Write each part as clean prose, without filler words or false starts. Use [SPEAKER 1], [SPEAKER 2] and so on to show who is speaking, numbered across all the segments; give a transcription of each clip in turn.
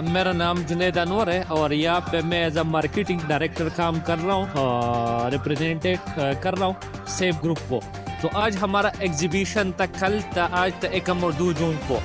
[SPEAKER 1] मेरा नाम जुनैद अनवर है और यहाँ पे मैं एज अ मार्केटिंग डायरेक्टर काम कर रहा हूँ, रिप्रेजेंटेट कर रहा हूँ सेफ ग्रुप को। तो आज हमारा एग्जीबिशन था, कल था, आज था 1 और 2 जून को।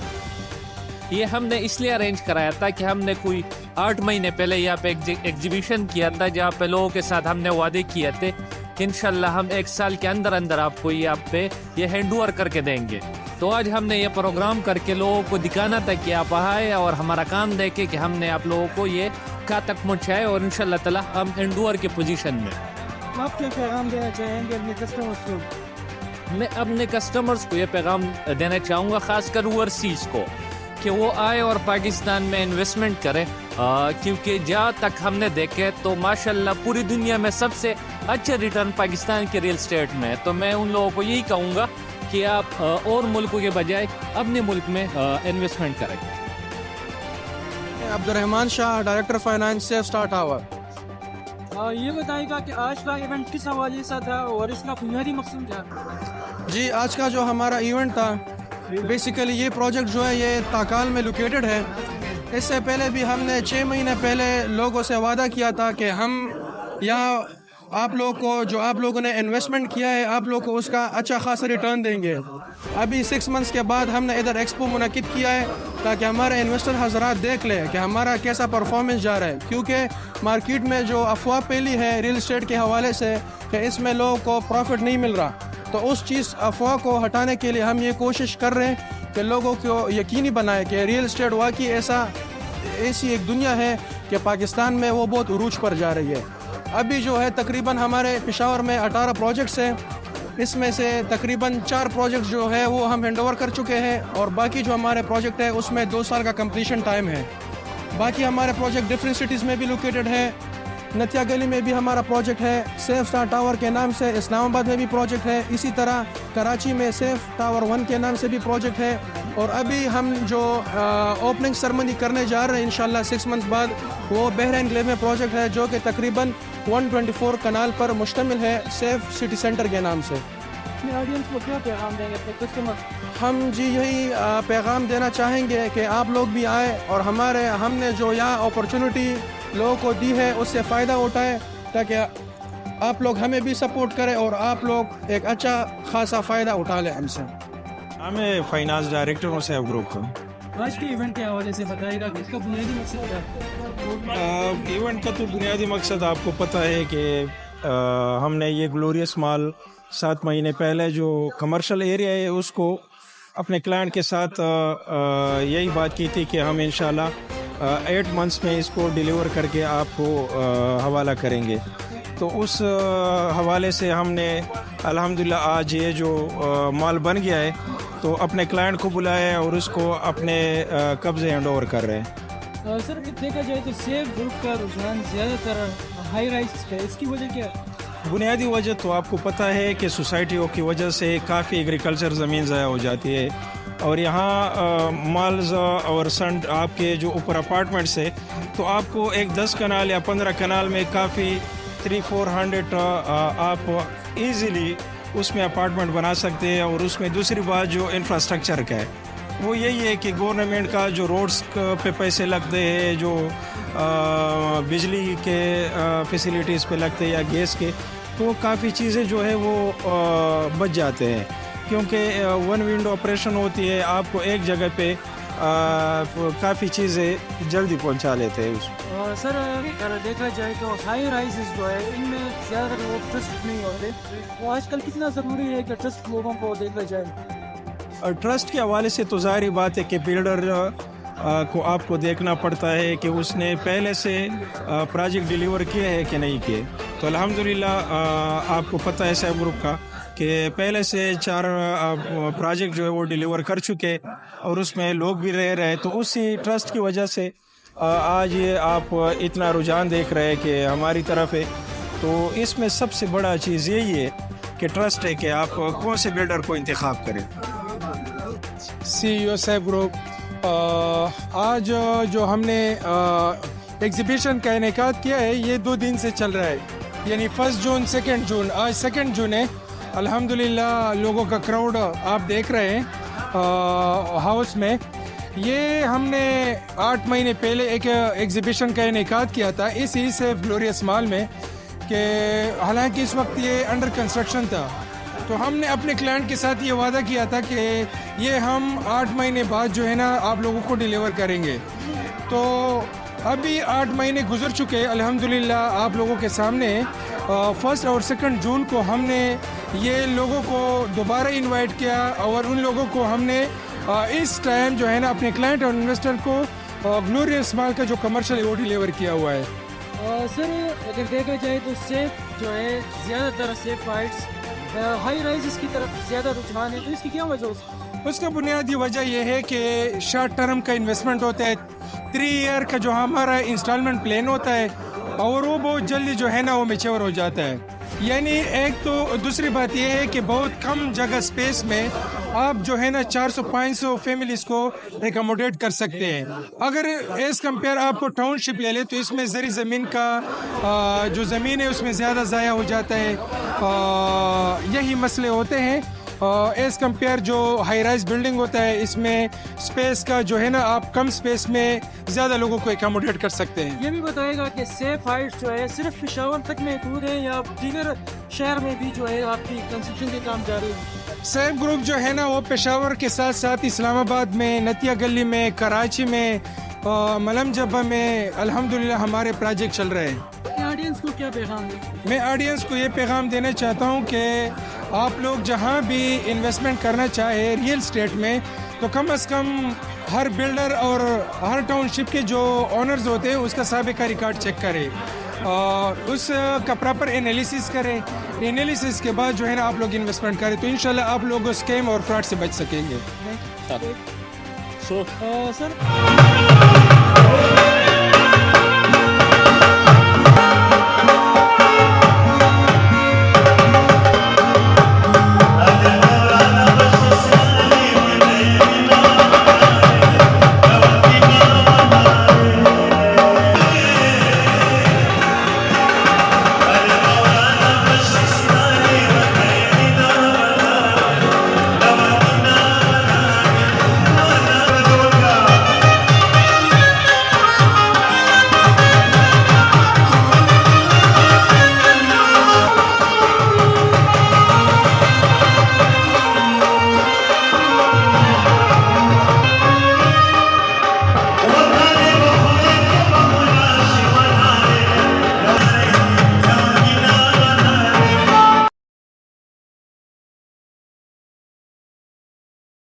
[SPEAKER 1] ये हमने इसलिए अरेंज कराया था कि हमने कोई 8 महीने पहले यहाँ पे एग्जीबिशन किया था, जहाँ पे लोगों के साथ हमने वादे किए थे कि इंशाल्लाह हम 1 साल के अंदर अंदर आपको यहाँ पे ये हैंड ओवर करके देंगे। तो आज हमने ये प्रोग्राम करके लोगों को दिखाना था कि आप आए और हमारा काम देखे कि हमने आप लोगों को ये कहाँ तक पहुँचाए और इंशाल्लाह ताला हम हैंड ओवर के पोजीशन में।
[SPEAKER 2] आप क्या पैगाम देना चाहेंगे अपने कस्टमर्स को?
[SPEAKER 1] मैं अपने कस्टमर्स को ये पैगाम देना चाहूँगा, ख़ासकर ओवरसीज़ को, कि वो आए और पाकिस्तान में इन्वेस्टमेंट करें, क्योंकि जहाँ तक हमने देखे तो माशाल्लाह पूरी दुनिया में सबसे अच्छे रिटर्न पाकिस्तान के रियल एस्टेट में है। तो मैं उन लोगों को यही कहूँगा कि आप और मुल्कों के बजाय अपने मुल्क में इन्वेस्टमेंट करें।
[SPEAKER 3] अब्दुर्रहमान शाह, डायरेक्टर फाइनेंस से स्टार टावर।
[SPEAKER 2] ये बताइएगा कि आज का इवेंट किस हवाले से था और इसका बुनियादी मकसद क्या?
[SPEAKER 3] जी, आज का जो हमारा इवेंट था, बेसिकली ये प्रोजेक्ट जो है ये ताकाल में लोकेटेड है। इससे पहले भी हमने 6 महीने पहले लोगों से वादा किया था कि हम यहाँ आप लोग को, जो आप लोगों ने इन्वेस्टमेंट किया है, आप लोग को उसका अच्छा खासा रिटर्न देंगे। अभी 6 मंथ्स के बाद हमने इधर एक्सपो मुनक़िद किया है ताकि हमारे इन्वेस्टर हजरात देख लें कि हमारा कैसा परफॉर्मेंस जा रहा है, क्योंकि मार्केट में जो अफवाह फैली है रियल एस्टेट के हवाले से कि इसमें लोगों को प्रॉफिट नहीं मिल रहा, तो उस चीज़ अफवाह को हटाने के लिए हम ये कोशिश कर रहे हैं कि लोगों को यकीनी बनाए कि रियल एस्टेट वाकई ऐसी एक दुनिया है कि पाकिस्तान में वो बहुत उरूज पर जा रही है। अभी जो है तकरीबन हमारे पेशावर में 18 प्रोजेक्ट्स हैं, इसमें से तकरीबन 4 प्रोजेक्ट्स जो है वो हम हैंड ओवर कर चुके हैं और बाकी जो हमारे प्रोजेक्ट है उसमें 2 साल का कंप्लीशन टाइम है। बाकी हमारे प्रोजेक्ट डिफरेंट सिटीज़ में भी लोकेटेड है। नथिया गली में भी हमारा प्रोजेक्ट है, सेफ स्टार टावर के नाम से। इस्लामाबाद में भी प्रोजेक्ट है, इसी तरह कराची में सेफ टावर 1 के नाम से भी प्रोजेक्ट है। और अभी हम जो ओपनिंग सेरेमनी करने जा रहे हैं इंशाल्लाह 6 मंथ्स बाद, वो बहरैन ग्लेव में प्रोजेक्ट है जो कि तकरीबन 124 कनाल पर मुश्तमिल है, सेफ सिटी सेंटर के नाम से।
[SPEAKER 2] अपने ऑडियंस को क्या पैगाम देंगे अपने कस्टमर्स?
[SPEAKER 3] हम जी यही पैगाम देना चाहेंगे कि आप लोग भी आए और हमने जो यहाँ अपॉर्चुनिटी लोगों को दी है उससे फ़ायदा उठाए, ताकि आप लोग हमें भी सपोर्ट करें और आप लोग एक अच्छा खासा फ़ायदा उठा लें हमसे।
[SPEAKER 4] मैं फाइनेंस डायरेक्टर हूँ सेफ ग्रुप का।
[SPEAKER 2] आज के इवेंट के हवाले से बताइएगा कि इसका बुनियादी मकसद क्या है?
[SPEAKER 4] इवेंट का तो बुनियादी मकसद आपको पता है कि हमने ये ग्लोरियस मॉल 7 महीने पहले जो कमर्शियल एरिया है उसको अपने क्लाइंट के साथ यही बात की थी कि हम इंशाल्लाह 8 मंथ्स में इसको डिलीवर करके आपको हवाला करेंगे। तो उस हवाले से हमने अल्हम्दुलिल्लाह आज ये जो मॉल बन गया है तो अपने क्लाइंट को बुलाया और उसको अपने कब्ज़े हैंड ओवर कर रहे हैं।
[SPEAKER 2] सर देखा जाए तो सेफ ग्रुप का रुझान ज़्यादातर हाई राइज पे, इसकी वजह क्या है?
[SPEAKER 4] बुनियादी वजह तो आपको पता है कि सोसाइटियों की वजह से काफ़ी एग्रीकल्चर ज़मीन ज़ाया हो जाती है और यहाँ मॉल्स और सन आपके जो ऊपर अपार्टमेंट्स है तो आपको एक 10 कनाल या 15 कनाल में काफ़ी 300-400 आप इजीली उसमें अपार्टमेंट बना सकते हैं। और उसमें दूसरी बात जो इंफ्रास्ट्रक्चर का है वो यही है कि गवर्नमेंट का जो रोड्स पे पैसे लगते हैं, जो बिजली के फैसिलिटीज़ पे लगते हैं या गैस के, तो काफ़ी चीज़ें जो है वो बच जाते हैं, क्योंकि 1 विंडो ऑपरेशन होती है, आपको एक जगह पे काफ़ी चीज़ें जल्दी पहुंचा लेते हैं उसको।
[SPEAKER 2] सर अगर देखा जाए तो हाई राइजेस जो है इनमें ज़्यादातर लोग ट्रस्ट नहीं होते, तो आजकल कितना ज़रूरी है कि ट्रस्ट लोगों को देखा जाए?
[SPEAKER 4] और ट्रस्ट के हवाले से तो ज़ाहिर बात है कि बिल्डर को आपको देखना पड़ता है कि उसने पहले से प्रोजेक्ट डिलीवर किए है कि नहीं किए। तो अल्हम्दुलिल्लाह आपको पता है सेफ ग्रुप का कि पहले से 4 प्रोजेक्ट जो है वो डिलीवर कर चुके और उसमें लोग भी रह रहे, तो उसी ट्रस्ट की वजह से आज ये आप इतना रुझान देख रहे हैं कि हमारी तरफ है। तो इसमें सबसे बड़ा चीज़ यही है कि ट्रस्ट है कि आप कौन से बिल्डर को इंतखाब करें।
[SPEAKER 3] CEO सेफ ग्रुप, आज जो हमने एग्जीबिशन का इनेकाद किया है ये 2 दिन से चल रहा है, यानी 1 जून 2 जून। आज 2 जून है। अल्हम्दुलिल्लाह लोगों का क्राउड आप देख रहे हैं हाउस में। یہ ہم نے 8 مہینے پہلے ایک ایگزیبیشن کا انعقاد کیا تھا اسی سے گلوریس مال میں، کہ حالانکہ اس وقت یہ انڈر کنسٹرکشن تھا، تو ہم نے اپنے کلائنٹ کے ساتھ یہ وعدہ کیا تھا کہ یہ ہم 8 مہینے بعد جو ہے نا آپ لوگوں کو ڈیلیور کریں گے. تو ابھی 8 مہینے گزر چکے الحمدللہ. آپ لوگوں کے سامنے 1 اور 2 جون کو ہم نے یہ لوگوں کو دوبارہ انوائٹ کیا، اور ان لوگوں کو ہم نے اس ٹائم جو ہے نا اپنے کلائنٹ اور انویسٹر کو گلوریس مال کا جو کمرشل ہے وہ ڈیلیور کیا ہوا ہے.
[SPEAKER 2] سر اگر دیکھا جائے تو سیف جو ہے زیادہ تر سیف ہائٹس ہائی رائزز کی طرف زیادہ رجحان ہے، تو اس کی کیا وجہ ہے؟
[SPEAKER 3] اس کا بنیادی وجہ یہ ہے کہ شارٹ ٹرم کا انویسٹمنٹ ہوتا ہے، 3 ایئر کا جو ہمارا انسٹالمنٹ پلان ہوتا ہے، اور وہ بہت جلدی جو ہے نا وہ میچور ہو جاتا ہے. یعنی ایک تو دوسری بات یہ ہے کہ بہت کم جگہ اسپیس میں آپ جو ہے نا 400-500 فیملیز کو ایکاموڈیٹ کر سکتے ہیں. اگر ایز کمپیئر آپ کو ٹاؤن شپ لے لیں تو اس میں زرعی زمین کا جو زمین ہے اس میں زیادہ ضائع ہو جاتا ہے. یہی مسئلے ہوتے ہیں. ایز کمپیئر جو ہائی رائز بلڈنگ ہوتا ہے اس میں اسپیس کا جو ہے نا آپ کم اسپیس میں زیادہ لوگوں کو ایکاموڈیٹ کر سکتے ہیں.
[SPEAKER 2] یہ بھی بتائے گا کہ سیف ہائٹس جو ہے صرف پشاور تک محدود ہے یا دیگر شہر میں بھی جو ہے آپ کی کنسٹرکشن کے کام جاری ہے؟
[SPEAKER 3] سیف گروپ جو ہے نا وہ پشاور کے ساتھ ساتھ اسلام آباد میں، نتیا گلی میں، کراچی میں، ملم جبہ میں الحمدللہ ہمارے پروجیکٹ چل رہے ہیں.
[SPEAKER 2] آڈینس کو کیا پیغام دیں؟
[SPEAKER 3] میں آڈینس کو یہ پیغام دینا چاہتا ہوں کہ آپ لوگ جہاں بھی انویسٹمنٹ کرنا چاہے ریئل اسٹیٹ میں، تو کم از کم ہر بلڈر اور ہر ٹاؤن شپ کے جو آنرز ہوتے ہیں اس کا سابقہ ریکارڈ چیک کرے اور اس کا پراپر انالیسس کرے. انالیسس کے بعد جو ہے نا آپ لوگ انویسٹمنٹ کریں تو انشاءاللہ آپ لوگ اسکیم اور فراڈ سے بچ سکیں گے.
[SPEAKER 1] سو
[SPEAKER 2] سر